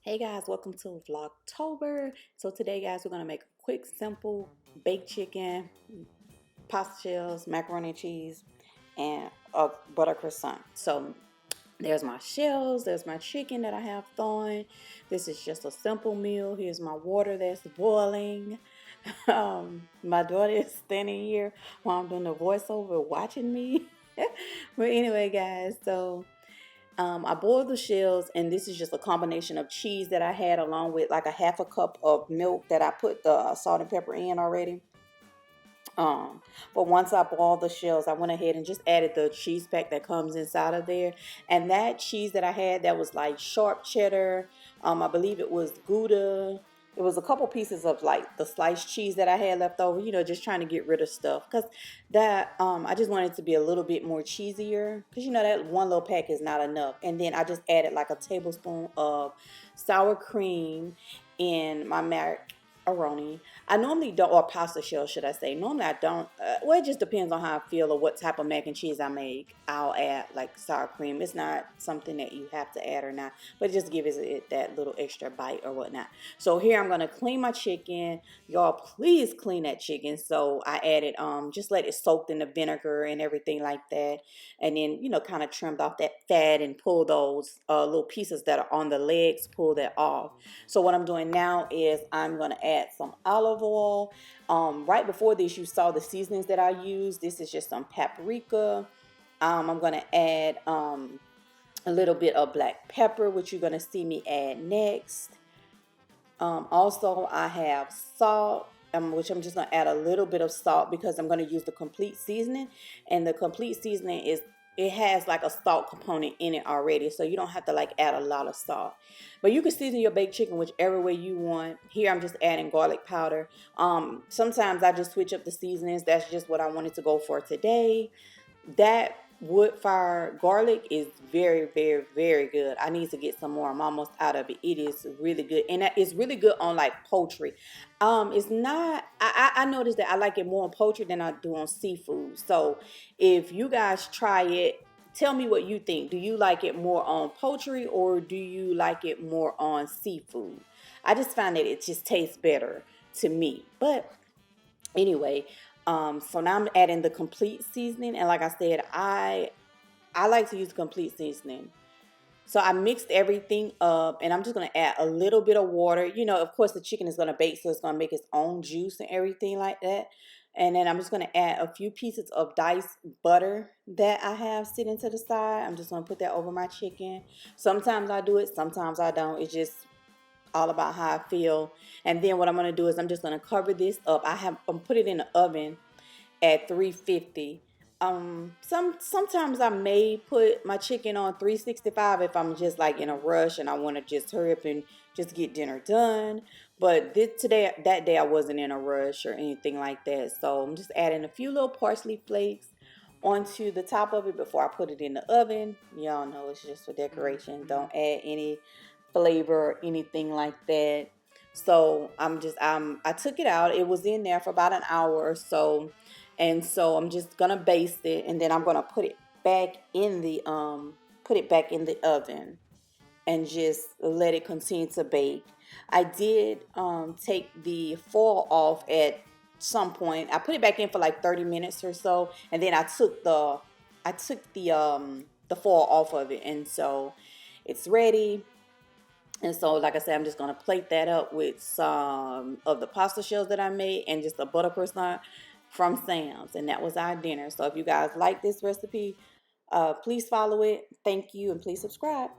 Hey guys, welcome to Vlogtober. So today guys, we're gonna make a quick, simple baked chicken, pasta shells, macaroni and cheese, and a butter croissant. So there's my shells, there's my chicken that I have thawing. This is just a simple meal. Here's my water that's boiling. My daughter is standing here while I'm doing the voiceover watching me. But anyway guys, so I boiled the shells, and this is just a combination of cheese that I had along with like a half a cup of milk that I put the salt and pepper in already. Um, but once I boiled the shells, I went ahead and just added the cheese pack that comes inside of there. And that cheese that I had, that was like sharp cheddar. I believe it was Gouda. It was a couple pieces of like the sliced cheese that I had left over, just trying to get rid of stuff. Because that, I just wanted it to be a little bit more cheesier. Because, that one little pack is not enough. And then I just added like a tablespoon of sour cream in my macaroni. I normally don't, or pasta shell, should I say. Normally I don't, well, it just depends on how I feel or what type of mac and cheese I make. I'll add like sour cream. It's not something that you have to add or not, but just gives it that little extra bite or whatnot. So here I'm going to clean my chicken. Y'all, please clean that chicken. So I added, just let it soak in the vinegar and everything like that. And then, kind of trimmed off that fat and pull those little pieces that are on the legs, pull that off. So what I'm doing now is I'm going to add some olive oil. Right before this, you saw the seasonings that I used. This is just some paprika. I'm going to add a little bit of black pepper, which you're going to see me add next. Also, I have salt, which I'm just going to add a little bit of salt because I'm going to use the complete seasoning. And the complete seasoning it has like a salt component in it already, so you don't have to like add a lot of salt. But you can season your baked chicken whichever way you want. Here I'm just adding garlic powder. Sometimes I just switch up the seasonings. That's just what I wanted to go for today. That wood fire garlic is very, very, very good. I need to get some more. I'm almost out of it. It is really good, and it's really good on like poultry. It's not. I noticed that I like it more on poultry than I do on seafood. So if you guys try it, tell me what you think. Do you like it more on poultry or do you like it more on seafood? I just find that it just tastes better to me. But anyway, so now I'm adding the complete seasoning, and like I said, I like to use complete seasoning. So I mixed everything up, and I'm just gonna add a little bit of water. Of course, the chicken is gonna bake, so it's gonna make its own juice and everything like that. And then I'm just gonna add a few pieces of diced butter that I have sitting to the side. I'm just gonna put that over my chicken. Sometimes I do it, sometimes I don't. It's just all about how I feel. And then what I'm going to do is I'm just going to cover this up. I'm put it in the oven at 350. Sometimes I may put my chicken on 365 if I'm just like in a rush and I want to just hurry up and just get dinner done. But that day I wasn't in a rush or anything like that. So I'm just adding a few little parsley flakes onto the top of it before I put it in the oven. Y'all know it's just for decoration. Don't add any flavor or anything like that. So I took it out. It was in there for about an hour or so. And so I'm just gonna baste it, and then I'm gonna put it back in the oven and just let it continue to bake. I did take the foil off at some point. I put it back in for like 30 minutes or so, and then I took the foil off of it, and so it's ready. And so, like I said, I'm just going to plate that up with some of the pasta shells that I made and just a butter croissant from Sam's. And that was our dinner. So if you guys like this recipe, please follow it. Thank you, and please subscribe.